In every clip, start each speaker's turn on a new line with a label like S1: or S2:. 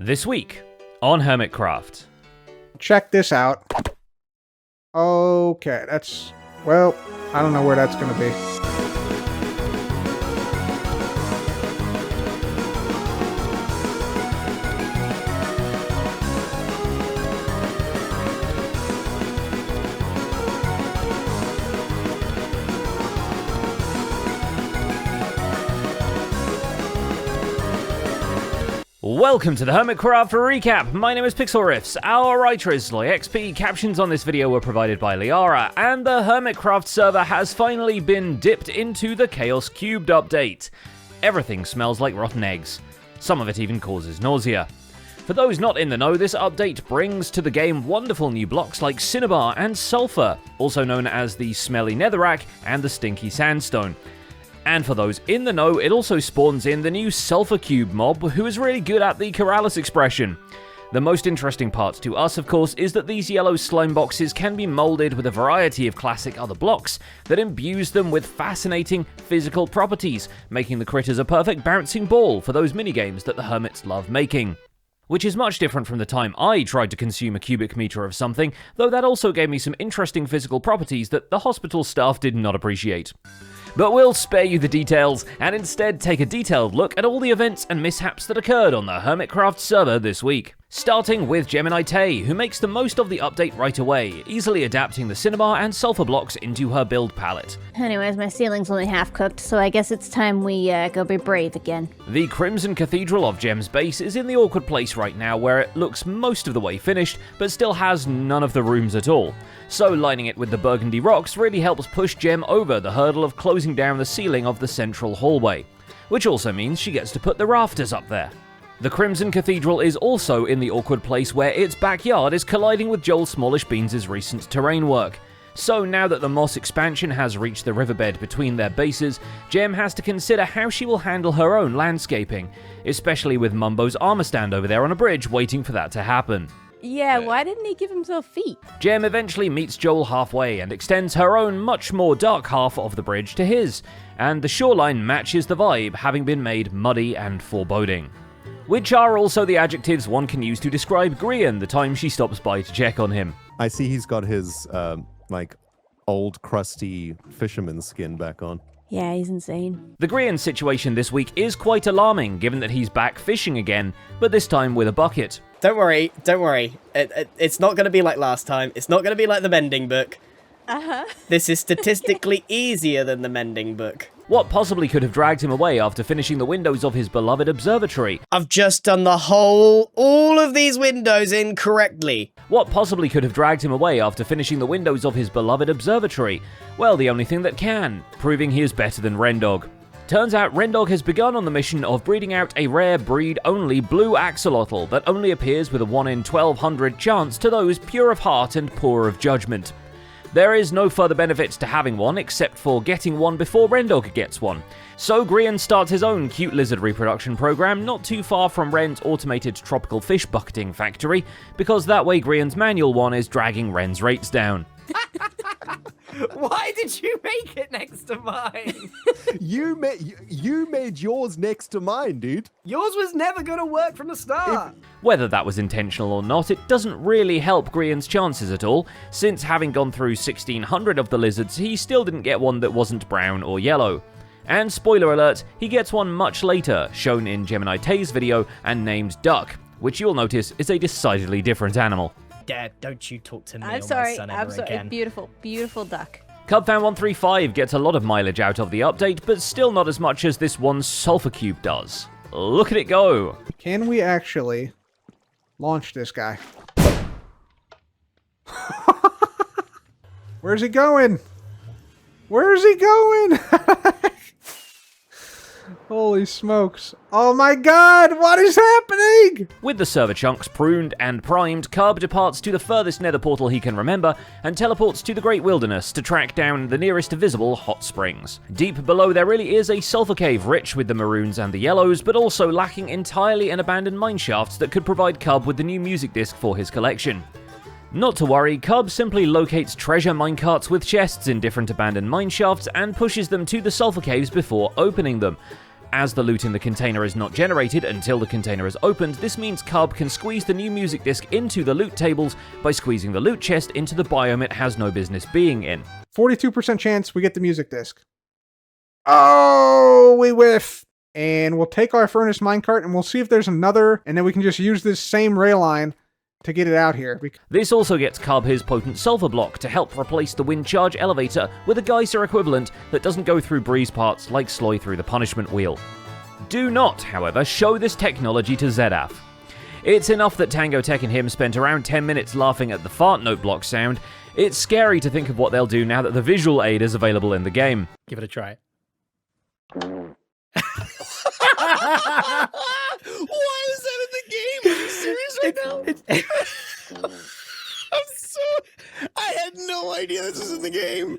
S1: This week on Hermitcraft.
S2: Check this out. Okay, that's... well, I don't know where that's gonna be.
S1: Welcome to the Hermitcraft Recap. My name is Pixel Riffs. Our writer is LoyXP. Captions on this video were provided by Liara, and the Hermitcraft server has finally been dipped into the Chaos Cubed update. Everything smells like rotten eggs. Some of it even causes nausea. For those not in the know, this update brings to the game wonderful new blocks like Cinnabar and Sulfur, also known as the Smelly Netherrack and the Stinky Sandstone. And for those in the know, it also spawns in the new Sulfur Cube mob, who is really good at the Keralis expression. The most interesting part to us, of course, is that these yellow slime boxes can be molded with a variety of classic other blocks that imbues them with fascinating physical properties, making the critters a perfect bouncing ball for those minigames that the hermits love making. Which is much different from the time I tried to consume a cubic meter of something, though that also gave me some interesting physical properties that the hospital staff did not appreciate. But we'll spare you the details, and instead take a detailed look at all the events and mishaps that occurred on the Hermitcraft server this week. Starting with Gemini Tay, who makes the most of the update right away, easily adapting the Cinnabar and Sulfur blocks into her build palette.
S3: Anyways, my ceiling's only half cooked, so I guess it's time we go be brave again.
S1: The Crimson Cathedral of Gem's base is in the awkward place right now where it looks most of the way finished, but still has none of the rooms at all. So lining it with the burgundy rocks really helps push Gem over the hurdle of closing down the ceiling of the central hallway, which also means she gets to put the rafters up there. The Crimson Cathedral is also in the awkward place where its backyard is colliding with Joel Smallish Beans' recent terrain work. So now that the Moss expansion has reached the riverbed between their bases, Gem has to consider how she will handle her own landscaping, especially with Mumbo's armor stand over there on a bridge waiting for that to happen.
S3: Yeah, why didn't he give himself feet?
S1: Gem eventually meets Joel halfway and extends her own much more dark half of the bridge to his, and the shoreline matches the vibe, having been made muddy and foreboding. Which are also the adjectives one can use to describe Grian the time she stops by to check on him.
S4: I see he's got his, old crusty fisherman skin back on.
S3: Yeah, he's insane.
S1: The Grian situation this week is quite alarming, given that he's back fishing again, but this time with a bucket.
S5: Don't worry. It's not going to be like last time. It's not going to be like the mending book. This is statistically easier than the mending book.
S1: What possibly could have dragged him away after finishing the windows of his beloved observatory?
S5: I've just done all of these windows incorrectly.
S1: What possibly could have dragged him away after finishing the windows of his beloved observatory? Well, the only thing that can, proving he is better than Rendog. Turns out Rendog has begun on the mission of breeding out a rare breed-only blue axolotl that only appears with a 1 in 1200 chance to those pure of heart and poor of judgment. There is no further benefits to having one except for getting one before Rendog gets one. So Grian starts his own cute lizard reproduction program not too far from Ren's automated tropical fish bucketing factory, because that way Grian's manual one is dragging Ren's rates down.
S6: Why did you make it next to mine?
S4: You made yours next to mine, dude.
S6: Yours was never going to work from the start.
S1: Whether that was intentional or not, it doesn't really help Grian's chances at all, since having gone through 1600 of the lizards, he still didn't get one that wasn't brown or yellow. And spoiler alert, he gets one much later, shown in Gemini Tay's video and named Duck, which you'll notice is a decidedly different animal.
S5: Dad, don't you talk to me
S3: I'm
S5: or
S3: sorry,
S5: my son
S3: I'm
S5: ever
S3: sorry.
S5: again.
S3: Beautiful, beautiful duck.
S1: Cubfan135 gets a lot of mileage out of the update, but still not as much as this one Sulfur Cube does. Look at it go!
S2: Can we actually launch this guy? Where's he going? Where's he going? Holy smokes. Oh my god, what is happening?
S1: With the server chunks pruned and primed, Cub departs to the furthest nether portal he can remember and teleports to the Great Wilderness to track down the nearest visible hot springs. Deep below there really is a sulfur cave rich with the maroons and the yellows, but also lacking entirely an abandoned mineshaft that could provide Cub with the new music disc for his collection. Not to worry, Cub simply locates treasure minecarts with chests in different abandoned mineshafts and pushes them to the sulfur caves before opening them. as the loot in the container is not generated until the container is opened, this means Cub can squeeze the new music disc into the loot tables by squeezing the loot chest into the biome it has no business being in.
S2: 42% chance we get the music disc. Oh, we whiff. And we'll take our furnace minecart and we'll see if there's another, and then we can just use this same rail line to get it out here.
S1: This also gets Cub his potent sulfur block to help replace the wind charge elevator with a geyser equivalent that doesn't go through breeze parts like Sloy through the punishment wheel. Do not, however, show this technology to Zedaf. It's enough that Tango Tech and him spent around 10 minutes laughing at the fart note block sound. It's scary to think of what they'll do now that the visual aid is available in the game.
S6: Give it a try.
S7: Why is that in the game? Are you serious right now? I had no idea this was in the game.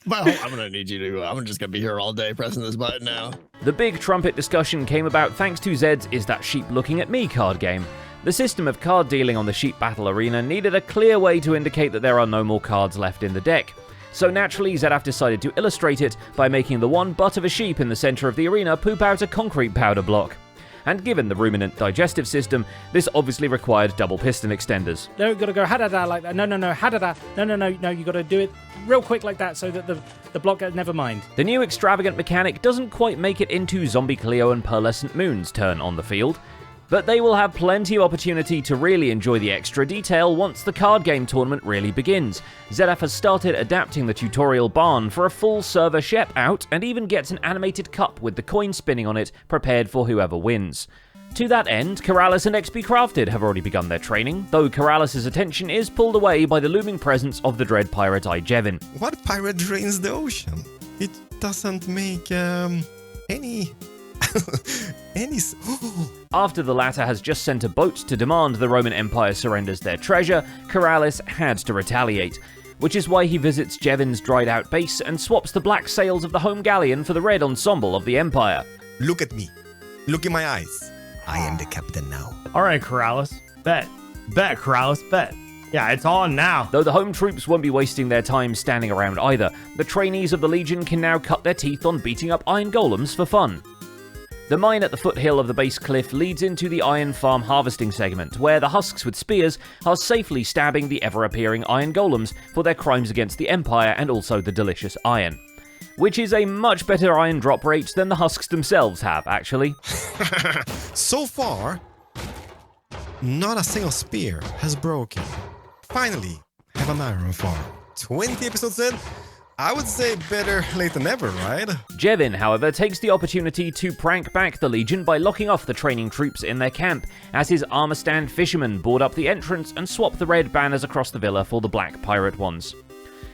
S7: But I'm gonna need you to. I'm just gonna be here all day pressing this button now.
S1: The big trumpet discussion came about thanks to Zed's Is That Sheep Looking at Me card game. The system of card dealing on the sheep battle arena needed a clear way to indicate that there are no more cards left in the deck. So naturally, Zedaf decided to illustrate it by making the one butt of a sheep in the center of the arena poop out a concrete powder block. And given the ruminant digestive system, this obviously required double piston extenders.
S8: No, you gotta go ha-da-da like that. No, ha-da-da. No, you gotta do it real quick like that so that the block goes, never mind.
S1: The new extravagant mechanic doesn't quite make it into Zombie Cleo and Pearlescent Moon's turn on the field, but they will have plenty of opportunity to really enjoy the extra detail once the card game tournament really begins. Zedaf has started adapting the tutorial barn for a full server shep out, and even gets an animated cup with the coin spinning on it prepared for whoever wins. To that end, Keralis and XP Crafted have already begun their training, though Keralis' attention is pulled away by the looming presence of the dread pirate Jevin.
S7: What pirate drains the ocean? It doesn't make any.
S1: After the latter has just sent a boat to demand the Roman Empire surrenders their treasure, Keralis had to retaliate, which is why he visits Jevin's dried out base and swaps the black sails of the home galleon for the red ensemble of the Empire.
S7: Look at me. Look in my eyes. I am the captain now.
S9: All right, Keralis. Bet, Keralis, bet. Yeah, it's on now.
S1: Though the home troops won't be wasting their time standing around either, the trainees of the Legion can now cut their teeth on beating up iron golems for fun. The mine at the foothill of the base cliff leads into the iron farm harvesting segment, where the husks with spears are safely stabbing the ever-appearing iron golems for their crimes against the Empire and also the delicious iron. Which is a much better iron drop rate than the husks themselves have, actually.
S7: So far, not a single spear has broken. Finally, have an iron farm. 20 episodes in, I would say better late than never, right?
S1: Jevin, however, takes the opportunity to prank back the Legion by locking off the training troops in their camp, as his armor stand fishermen board up the entrance and swap the red banners across the villa for the black pirate ones.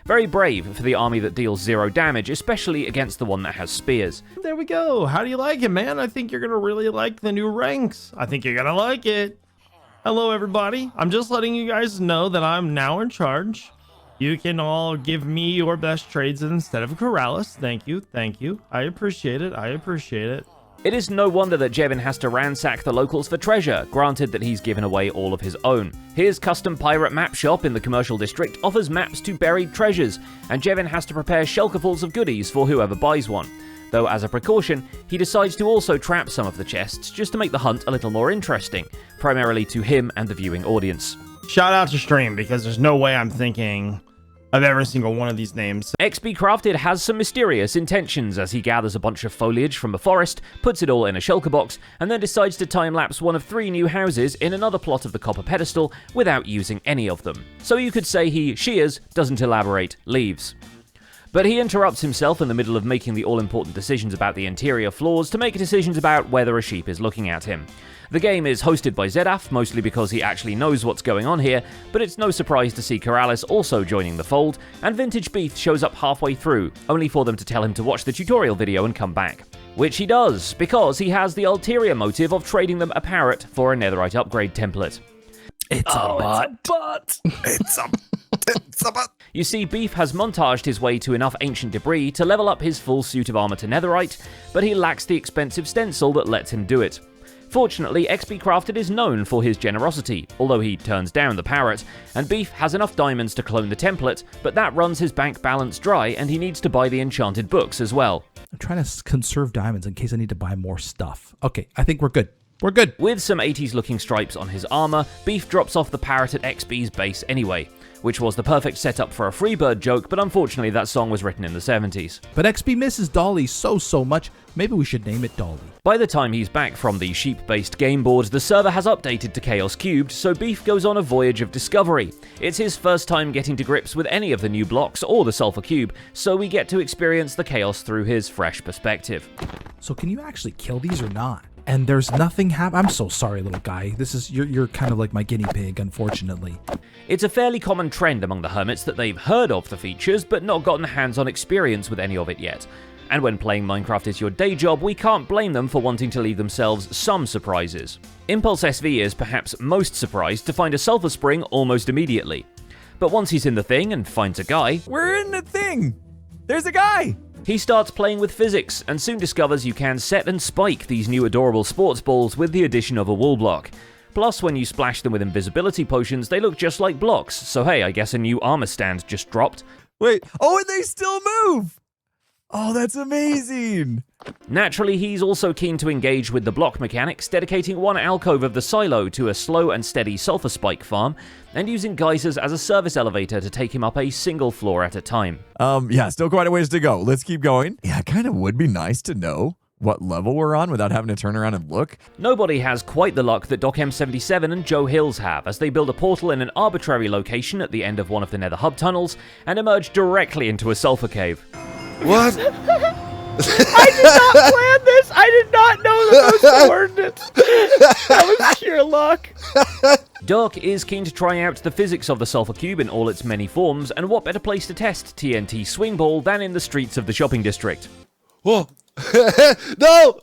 S1: Very brave for the army that deals 0 damage, especially against the one that has spears.
S9: There we go. How do you like it, man? I think you're gonna really like the new ranks. I think you're gonna like it. Hello, everybody. I'm just letting you guys know that I'm now in charge. You can all give me your best trades instead of Keralis. Thank you. I appreciate it.
S1: It is no wonder that Jevin has to ransack the locals for treasure, granted that he's given away all of his own. His custom pirate map shop in the commercial district offers maps to buried treasures, and Jevin has to prepare shellcafuls of goodies for whoever buys one. Though as a precaution, he decides to also trap some of the chests just to make the hunt a little more interesting, primarily to him and the viewing audience.
S9: Shout out to stream, because there's no way I'm thinking of every single one of these names.
S1: XP Crafted has some mysterious intentions as he gathers a bunch of foliage from a forest, puts it all in a shulker box, and then decides to time-lapse one of 3 new houses in another plot of the copper pedestal without using any of them. So you could say he shears, doesn't elaborate, leaves. But he interrupts himself in the middle of making the all-important decisions about the interior floors to make decisions about whether a sheep is looking at him. The game is hosted by Zedaf, mostly because he actually knows what's going on here, but it's no surprise to see Keralis also joining the fold, and Vintage Beef shows up halfway through, only for them to tell him to watch the tutorial video and come back. Which he does, because he has the ulterior motive of trading them a parrot for a netherite upgrade template.
S9: It's a butt.
S7: It's a butt.
S1: You see, Beef has montaged his way to enough ancient debris to level up his full suit of armor to netherite, but he lacks the expensive stencil that lets him do it. Fortunately, XP Crafted is known for his generosity, although he turns down the parrot, and Beef has enough diamonds to clone the template, but that runs his bank balance dry and he needs to buy the enchanted books as well.
S10: I'm trying to conserve diamonds in case I need to buy more stuff. Okay, I think we're good. We're good.
S1: With some 80s looking stripes on his armor, Beef drops off the parrot at XB's base anyway, which was the perfect setup for a Freebird joke, but unfortunately that song was written in the 70s.
S10: But XB misses Dolly so much, maybe we should name it Dolly.
S1: By the time he's back from the sheep-based game board, the server has updated to Chaos Cubed, so Beef goes on a voyage of discovery. It's his first time getting to grips with any of the new blocks or the Sulfur Cube, so we get to experience the chaos through his fresh perspective.
S10: So can you actually kill these or not? And there's nothing I'm so sorry, little guy. This is you're kind of like my guinea pig, unfortunately.
S1: It's a fairly common trend among the hermits that they've heard of the features, but not gotten hands-on experience with any of it yet. And when playing Minecraft is your day job, we can't blame them for wanting to leave themselves some surprises. Impulse SV is perhaps most surprised to find a sulfur spring almost immediately. But once he's in the thing and finds a guy...
S11: We're in the thing! There's a guy!
S1: He starts playing with physics, and soon discovers you can set and spike these new adorable sports balls with the addition of a wool block. Plus, when you splash them with invisibility potions, they look just like blocks, so hey, I guess a new armor stand just dropped.
S11: Wait, oh, and they still move! Oh, that's amazing!
S1: Naturally, he's also keen to engage with the block mechanics, dedicating one alcove of the silo to a slow and steady sulfur spike farm, and using geysers as a service elevator to take him up a single floor at a time.
S11: Yeah, still quite a ways to go. Let's keep going. Yeah, it kind of would be nice to know what level we're on without having to turn around and look.
S1: Nobody has quite the luck that Doc M77 and Joe Hills have, as they build a portal in an arbitrary location at the end of one of the Nether hub tunnels, and emerge directly into a sulfur cave.
S12: What?
S5: I did not plan this! I did not know that was coordinates! That was sheer luck!
S1: Doc is keen to try out the physics of the Sulfur Cube in all its many forms, and what better place to test TNT Swing Ball than in the streets of the shopping district?
S12: Whoa! No!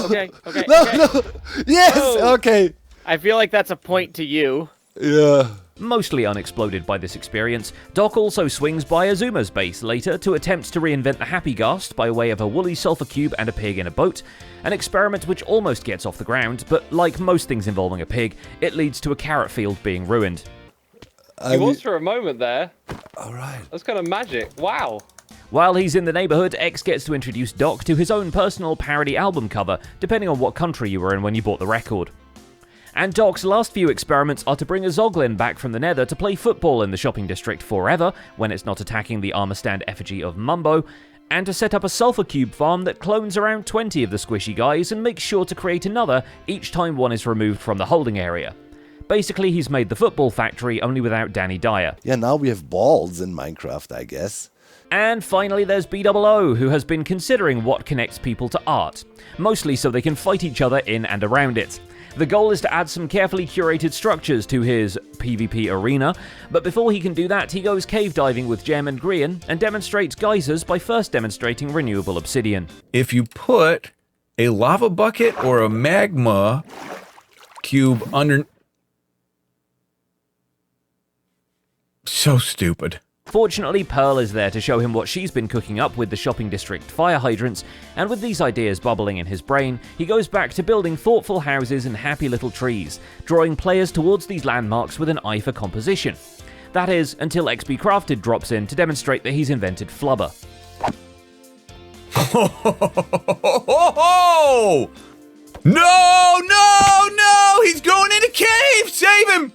S5: Okay.
S12: No! Yes!
S5: Whoa.
S12: Okay.
S5: I feel like that's a point to you.
S12: Yeah.
S1: Mostly unexploded by this experience, Doc also swings by Azuma's base later to attempt to reinvent the Happy Ghast by way of a woolly sulfur cube and a pig in a boat, an experiment which almost gets off the ground, but like most things involving a pig, it leads to a carrot field being ruined.
S13: He was for a moment there.
S12: Alright.
S13: That's kind of magic. Wow.
S1: While he's in the neighborhood, X gets to introduce Doc to his own personal parody album cover, depending on what country you were in when you bought the record. And Doc's last few experiments are to bring a Zoglin back from the Nether to play football in the shopping district forever, when it's not attacking the armor stand effigy of Mumbo, and to set up a sulfur cube farm that clones around 20 of the squishy guys and makes sure to create another each time one is removed from the holding area. Basically, he's made the football factory, only without Danny Dyer.
S12: Yeah, now we have balls in Minecraft, I guess.
S1: And finally, there's BOO, who has been considering what connects people to art, mostly so they can fight each other in and around it. The goal is to add some carefully curated structures to his PvP arena, but before he can do that, he goes cave diving with Gem and Grian and demonstrates geysers by first demonstrating renewable obsidian.
S14: If you put a lava bucket or a magma cube under... So stupid.
S1: Fortunately, Pearl is there to show him what she's been cooking up with the shopping district fire hydrants, and with these ideas bubbling in his brain, he goes back to building thoughtful houses and happy little trees, drawing players towards these landmarks with an eye for composition. That is, until XB Crafted drops in to demonstrate that he's invented flubber.
S14: No! He's going in a cave! Save him!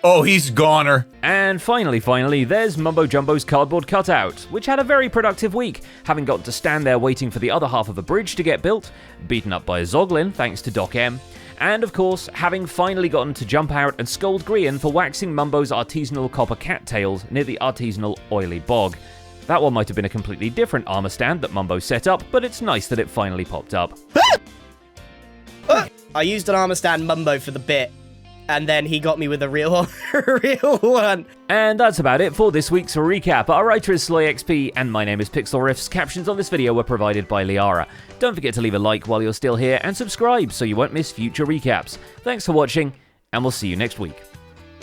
S14: Oh, he's goner.
S1: And finally, there's Mumbo Jumbo's cardboard cutout, which had a very productive week, having got to stand there waiting for the other half of a bridge to get built, beaten up by a Zoglin thanks to Doc M, and of course, having finally gotten to jump out and scold Grian for waxing Mumbo's artisanal copper cattails near the artisanal oily bog. That one might have been a completely different armor stand that Mumbo set up, but it's nice that it finally popped up.
S5: I used an armor stand Mumbo for the bit, and then he got me with a real one.
S1: And that's about it for this week's recap. Our writer is SloyXP, and my name is Pixel Riffs. Captions on this video were provided by Liara. Don't forget to leave a like while you're still here, and subscribe so you won't miss future recaps. Thanks for watching, and we'll see you next week.